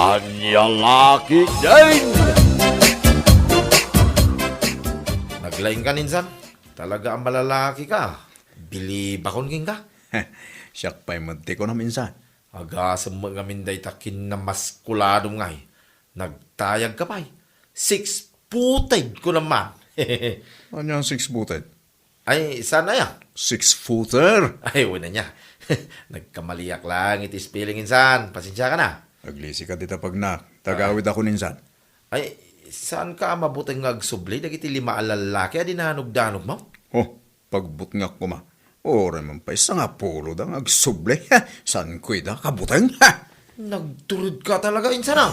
Anyalaki din! Naglaing ka ninsan. Talaga ang malalaki ka. Bili bakon king ka. Siyak pa'y manti ko na minsan. Aga sa mga minday takin na maskulado ngay. Nagtayag ka pa'y. 6-footed ko naman. Ano yung 6-footed? Ay, sana yan. 6-footer? Ay, una niya. Nagkamaliak lang iti spelling insan. Pasensya ka na. Naglisi ka dita pag na. Tagawid ako ninsan. Ay, saan ka mabuting agsubli? Dagiti 5 alalaki adi nanugdanog mo? Oh, pagbutngak ko ma. Ora man pa isa nga pulo da agsuble. San ko'y da kabuteng? Nagturod ka talaga insan ah.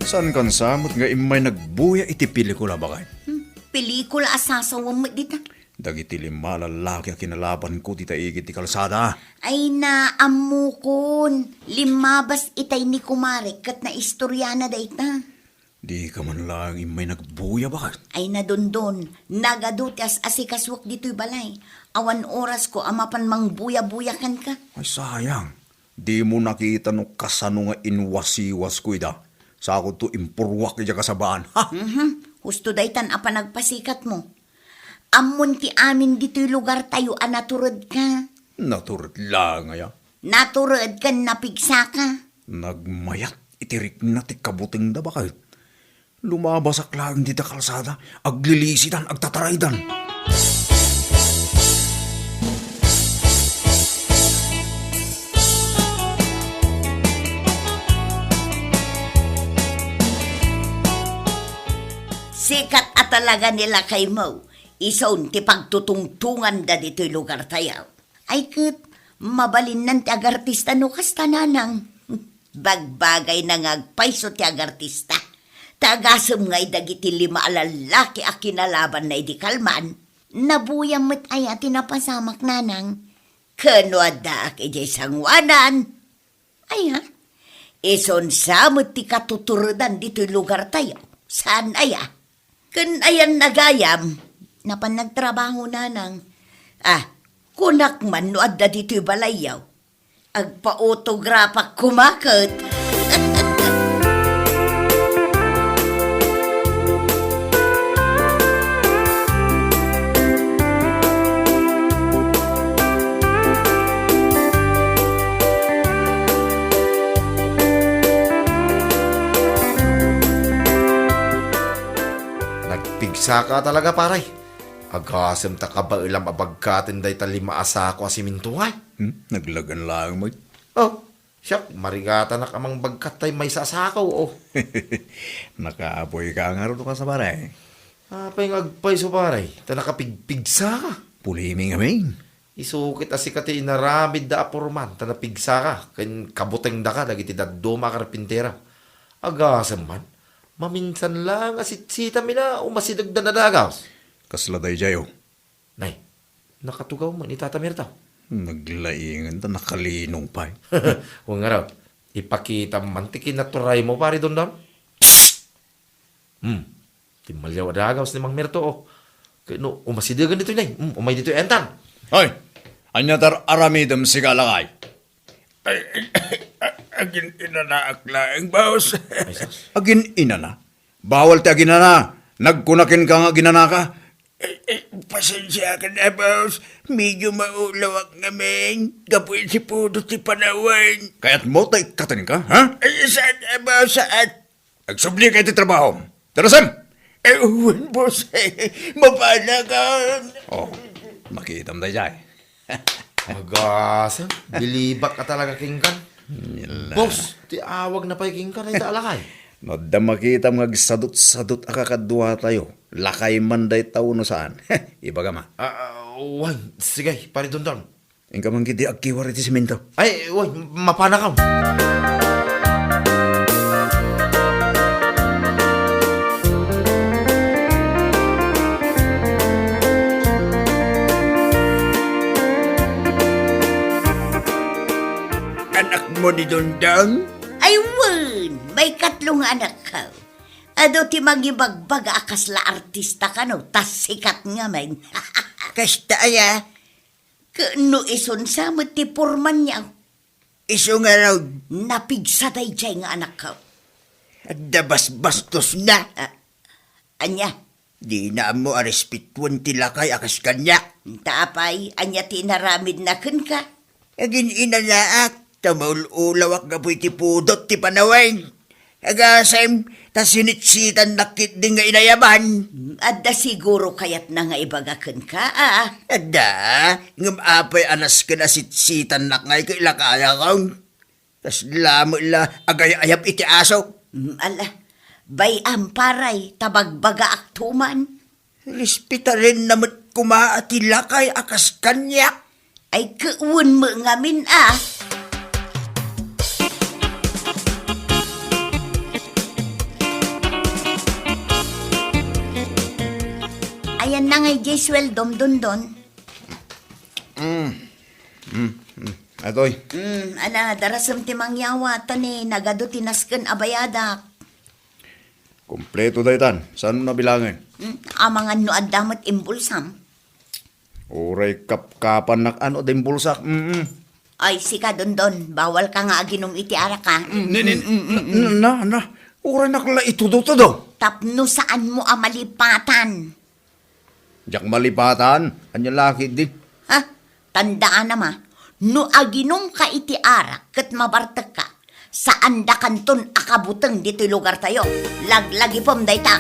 San kan samot nga imay nagbuya iti pelikula ba kay? Pelikula asasawang mo dita. Dagiti 5 lalaki a kinalaban ko dita igit ti kalsada. Ay naamukon. Limabas itay ni kumare kat na istorya na da ita. Di ka man lang imay nagbuya ba kay? Ay nadondon. Nagaduti as asikaswak dito'y balay. Awan oras ko amapan mang buya-buyakan ka. Ay sayang. Di mo nakita no kasano nga inwasiwas ko ida. Sa ako to impurwak ija kasabaan. Ha? Husto daytan apa nagpasikat mo. Amon ti amin dito'y lugar tayo naturod ka. Naturot lang ya. Naturod ka napigsa ka. Nagmayat itirik na ti kabuting da ba kayo? Lumabasak lang dita kalsada. Aglilisidan, agtataraydan. Sikat at talaga nila kay mo. Isaon ti pagtutungtungan da dito'y lugar tayo. Ay kat, mabalin nan ti agartista no kas tananang. Bagbagay na ngagpaiso ti agartista. Tagasam ngay dagiti 5 alalaki a kinalaban na idikalman. Nabuyang met ay ati napasamak nanang. Kanwada kay sangwanan. Ay ha? Ison samot ti katuturudan dito'y lugar tayo. Saan aya? Kan ayan nagayam. Napan nagtrabaho nanang. Kunak man no adda dito'y balayaw. Agpa-autographa kumakot. Nagpigsa ka talaga paray. Agasem ta ka ba ilam abagkatin day ta 5 asako asimintuhay? Naglagan lang mo. Oh, siyak, marigata na kamang bagkat tay may sasakaw oh. Nakaapoy ka nga rin ka sa baray. Apay agpay so paray, ta nakapigpigsa ka. Puliming amin. Isukit asi ka ti inaramid da apurman, ta napigsa ka. Ken kabuteng da ka, dagiti daduma karpintera. Agasem man, maminsan lang asit-sita mi na umasidag da nadagaws. Kasladay jayo. Nay, nakatugaw man itatamir tao. Naglaingan ta nakalinong pa. Huwag nga raw, ipakita mantikin na turay mo pari doon doon. Timalyaw adagaws ni Mang Mirto oh. Kaya no, umasidagan dito nay. Umay dito entan. Hoy! Anyatar aramidam sigalakay. Agin inana aklaeng baos. Agin inana? Bawal ti agin na. Nagkunakin ka nga ginana ka. Pasensya ka na, boss. Medyo maulawak namin. Gapuin si Pudo ti Panawan. Kaya't mo tayo katanin ka, ha? Saan, boss, saan? Nagsubli kayo ti trabaho. Tarasam! Uwan, boss. Mapala ka. Oh, makitam tayo dyan. Agasang, bilibak ka talaga kingkan. Boss, ti awag na pa'y kingkan ay daalakay. Nodda makita mga sadot-sadot akakadwa tayo. Lakay man day tao no saan. Iba ka ma. Wan, sige, pari doon doon. Ingka man kiti agkiwar iti simento. Ay, wan, mapana ka. Anak mo ni Dondang? Ay, wan! May katlong anak ka. Ado ti magibagbag akas la artista ka no, tas sikat nga man. Kasta aya, Kano ison sa mo ti porman niya. iso nga raw, Napigsa day jay nga anak ka. dabas bastos na. Anya, Di na mo arespituan tilakay akas kanya. tapay, anya tinaramid na kun ka. Agin inalaak, tamaululawak nga po'y ti pudot ti panawain. Agasem, tas sinitsitan nakit din nga inayaban. Adda siguro kayat na nga ibagakun ka, Ada, ngam apay anas ka na sitsitan nak ngay kailakaya kong. Tas lamo la agay-ayap iti aso. Ala, bay amparay, tabagbaga aktuman. Lispita rin naman kumaati lakay akas kanya. Ay kaun mo ngamin, Ayan na ngay Jeswel, dom-don-don. Atoy, Ala, darasam ti mangyawa, tani, nagado tinasken abayadak. kompleto daytan. Saan mo nabilangin? Amangan no addamat impulsam. Uray kapkapan nak ano din bulsak. Ay, sika don-don, bawal ka nga aginom iti ara ka. Na. Uray nakla itudo-tudo. Tapno saan mo amalipatan? Jak malipatan. Anya laki di. Ha? Tandaan nama, no aginom ka iti ara, kat mabartag ka, saan da kanton akabuteng dito lugar tayo. Laglagi pom dayta.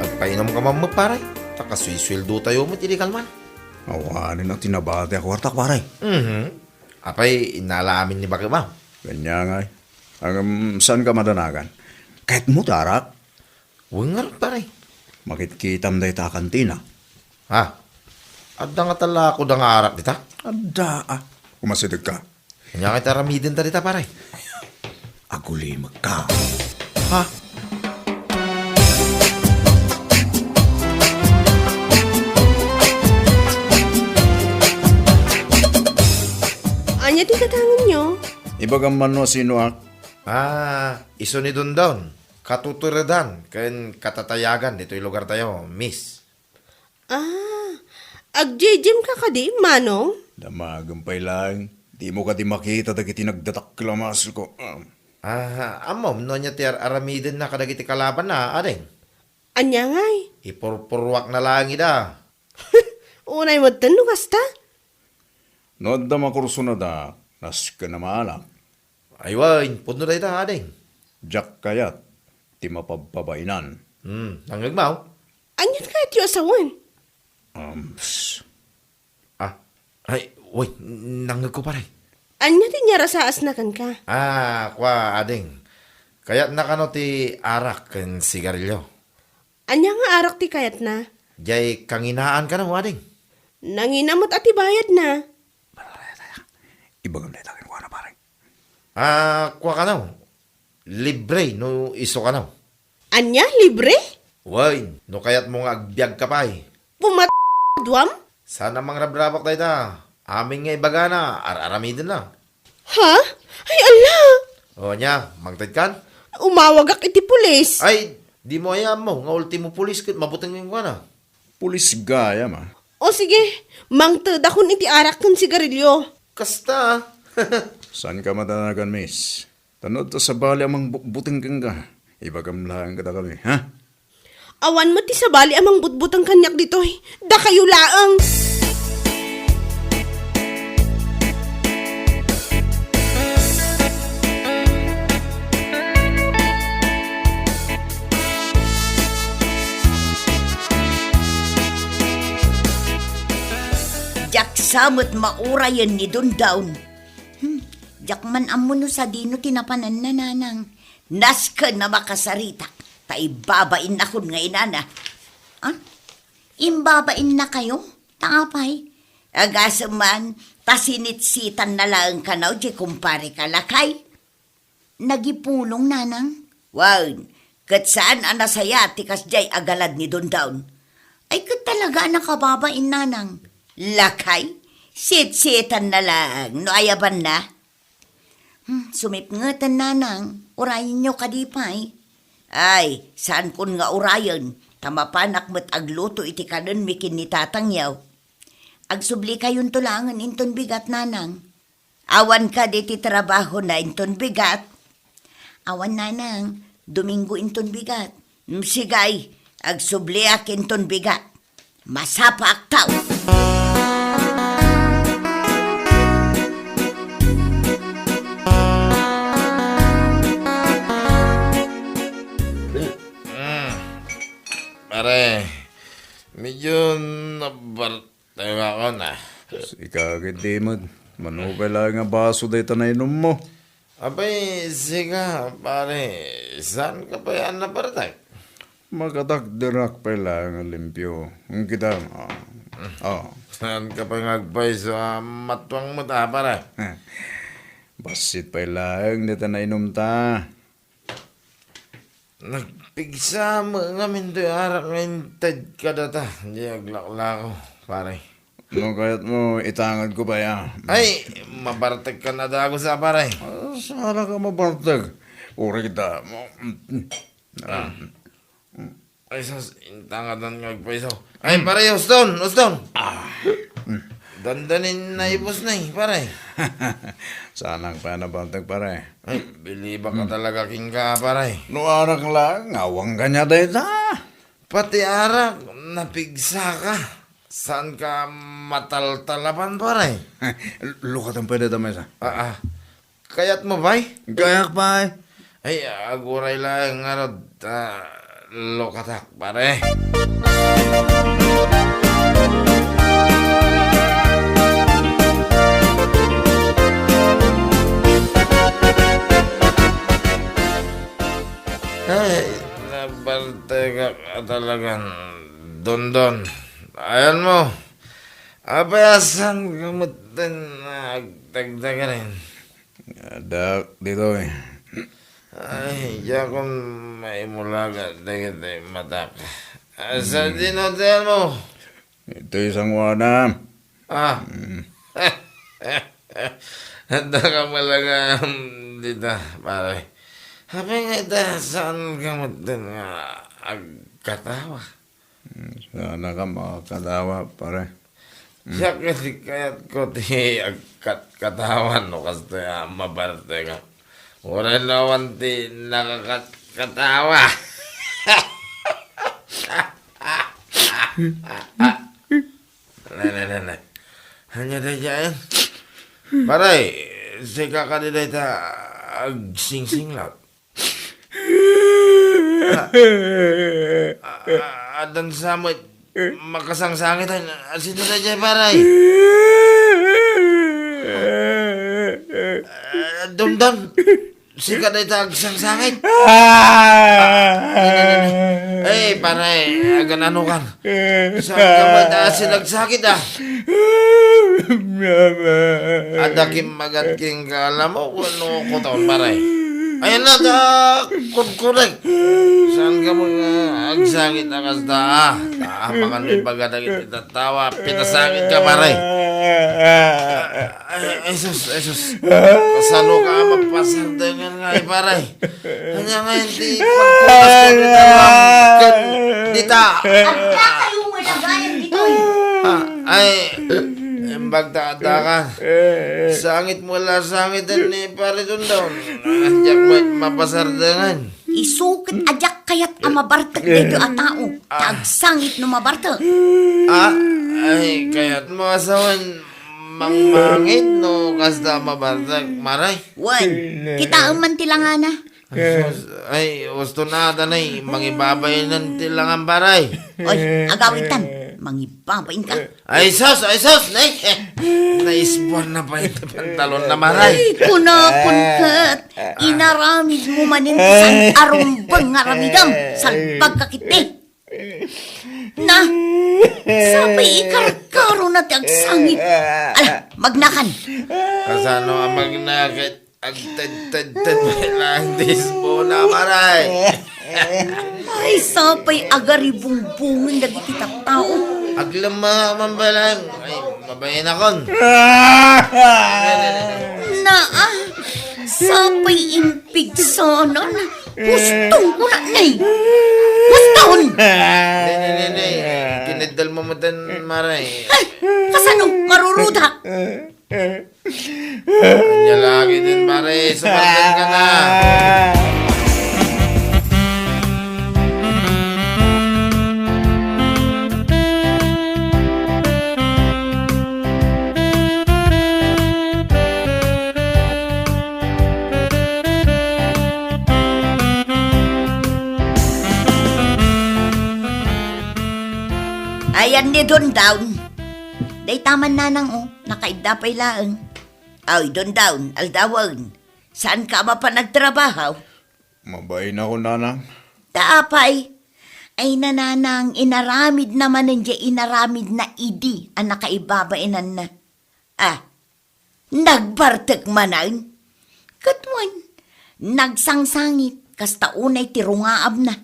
Agpainom ka man mo, paray. Takaswisweldo tayo mo, tinikal man. Awanin ang tinabate ako wartak paray. Apay, inalamin ni Bakit ba? Kanya nga eh. Saan ka madanagan? Kahit mo tarak, Wengar, paray. makitkitam day ta kantina. Ha? Adda nga tala ako da nga arak dita. Ada Umasidag ka. Kanya kita ramidin ta dita, paray. Agulimag ka. Ha? Anya di katangan nyo? Ibagang man no sino ak. Iso ni Dundon. Katuturadan. Ken katatayagan. Dito'y lugar tayo, miss. Agjejim ka kadi, manong? Damagumpay lang. Di mo ka di makita dagiti nagdataklamas ko. Amom, no niya tiyar aramidin na kadagiti kalaban na, adeng. Anya ngay. Ipurpurwak na lang ida. Unay mo tanong kasta? No da makurso na da. Nas ka na maalam. Aywan, puno na ida, adeng. Jak kayat. Ti mapapabainan. Nanggagmaw. Anyat kahit yung asawan? Ay, wait, nanggag ko paray. Anya di niya rasaas na kan ka? Kwa, adeng. Kaya nakano ti arak ken sigarilyo. Anya nga arak ti kayat na? Jay kanginaan ka na, adeng. Nanginamot at ibayad na. Ibagam na itakin ko na parang. Kwa ka na. Libre, no iso ka na. Anya, libre? Way, no kaya't mo nga agbyag ka pa eh. Duam? Sana mang rabrabak tayo ta. Aming nga ibaga na, araramidin na. Ha? Ay, ala! O nya, magtad kan? Umawagak iti pulis. Ay, di mo ayam mo, nga ultimo pulis kit, mabuting yung ka na. Pulis gaya ma. O sige, mangtad akong iti arak kan sigarilyo. Kasta. Saan ka madanagan, miss? Tanod to sa bali amang buting kang ka. Ibagam lang kita kami, ha? Awan mo ti sabali amang butbutang kanyak ditoy. Da kayo laang. Jak samot maurayan ni Dundawn. Jak man amuno sa dino tinapanan na nanang. Naska na makasarita. Taibabain na kun nga inana. Imbabain na kayo? Tapay. Agasaman, tasinitsitan na lang ka na, di kumpare ka lakay. Nagipulong nanang. Wow, Kat saan anasaya tikas jay agalad ni Dondown. Ay kat talaga nakababain nanang. Lakay, sit-sitan na lang, no ayaban na. Sumipngatan nanang, urayin nyo kadipay. Ay, saan kun nga urayan, tamapanak met agluto iti kanon mikin ni tatang yaw. Agsubli kayon tulangan inton bigat nanang. Awan ka di ti trabaho na inton bigat. Awan nanang, Domingo inton bigat. Sigay, agsubli ak inton bigat. Masapak tao. Pare, medyo nabartay ako na. Ikagit di mo. Manukay lang nga baso dito na inom mo. Abay, siga, pare, saan ka pa yan nabartay? Makatakdirak pa lang ang limpyo. Ang kita, Saan ka pa ngagpay sa matwang mo ta, pare? Basit pa lang dito na inom ta. Nagpigsa mo nga minto arak ngayon tad ka data. Hindi aglak-lako, pare. No, kaya't mo, itangad ko ba ya? Ay, mabartag ka na dago sa pare. Sana ka mabartag. Uri kita. Ay, sus, intangadan ngagpaiso. Ay, pare, Uston! Dandanin na ibos na pare. Sana pa nabartag pare. Ay, biliba ka talaga king ka, pare. No, arak lang. Ngawang kanya dito. Pati arak, napigsa ka. Saan ka mataltalaban, pare? Lukat ang pwede tamay sa. Kayat mo ba'y? Kayak pa Ay, aguray lang nga rod. Lokatak, pare. Ay, nabaltega ka talagang Dondon. Ayan mo. Abayasan kamutan na agdagdaga rin. Dak, dito eh. Ay, diyan kung may mulaga, dagit ay matak. Sa dinhotel mo? Ito isang wana. Handa ka malaga dito, pare. Habi nga ito, saan ka mutan nga agkatawa? Sana ka makakatawa, pare. Siya kasi kaya't ko ti agkatawan no kasi mabarte ka. Wala naman ti nakakatawa. Nanay. Hanya na dyan. Paray, sika ka nila ita agsing-sing lang. Adan samot makasangsangit sino na dyan paray? Dumdum, sika na ita agsangsangit. Ay, paray, agan ano kan? Saan ka ba ita sinagsakit Adakim magat king kaalam mo kung ano ko taon paray. Ayan na, kurek. Saan ka mga agsangit na kasta? Makan may bagadagit itatawa. Pinasangit ka, paray. Ay, sus. Kasano ka mapasandangan nga, paray. Kanya nga hindi pagpukas ko dito lang. Dita. Agla kayo mo nagayan dito Ay, bagda ka. Sangit mula sangit ni pare doon daw. Andiyak mapasardangan. Isukit ajak kayat amabartag dito a tao. Tagsangit no mabartag. Ay, kaya't mo asawan mangmangit no kasta mabartag maray. Wan, kita man tilangana. Ay, gusto na danay mangibabay ng tilangan paray. Oy, agawitan. Mangibabain ka. Ay, sos, nay. Naisbuan na pa ito pantalon na maray. Kunapon kat, inaramid mo manin san arumbang ngaramidam, salpag kakite. Na, sabay ikarkaro na ti agsangit. Ala, magnakan. Kasano ang magnakit? agtad-tad-tad lang dispo na maray. Ay, sapay agari bungbungan dagiti tao. Aglama mambalang. Ay, mabayin akon. Naa, sapay impigsonon. Gustong ko na, nay. Guston! Hindi. Kinadal mo matan maray. Ay, kasano, maruruda. Kanya lagi din maray. Sumargan ka na. Ayan ni Don Down. Day taman nanang nakaidapay laang. Ay, Don Down, aldawan. Saan ka pa nagtrabaho? Mabayin ako, nanang. Taapay. Ay nananang inaramid naman nandiya inaramid na idi ang nakaibabainan na. Nagbartek manan. Katwan, nagsangsangit kasta unay tirungaab na.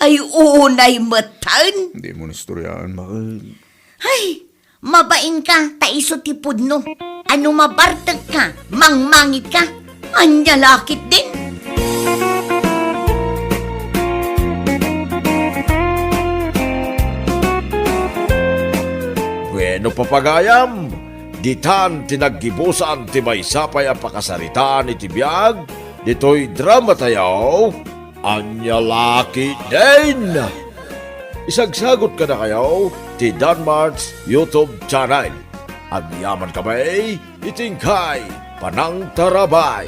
Ay unay matan. Hindi mo nastoryaan, mahal. Ay, mabain ka, taiso tipod no. Ano mabartag ka, mangmangit ka, anyalakit din. Bueno papagayam, ditan tinaggibusan ti may sapay ang pakasaritaan iti biyag, dito'y drama tayaw, anyalaki din! Isagsagot ka na kayo ti Danmart's YouTube channel. Ang yaman kamay, itingkay, panang tarabay.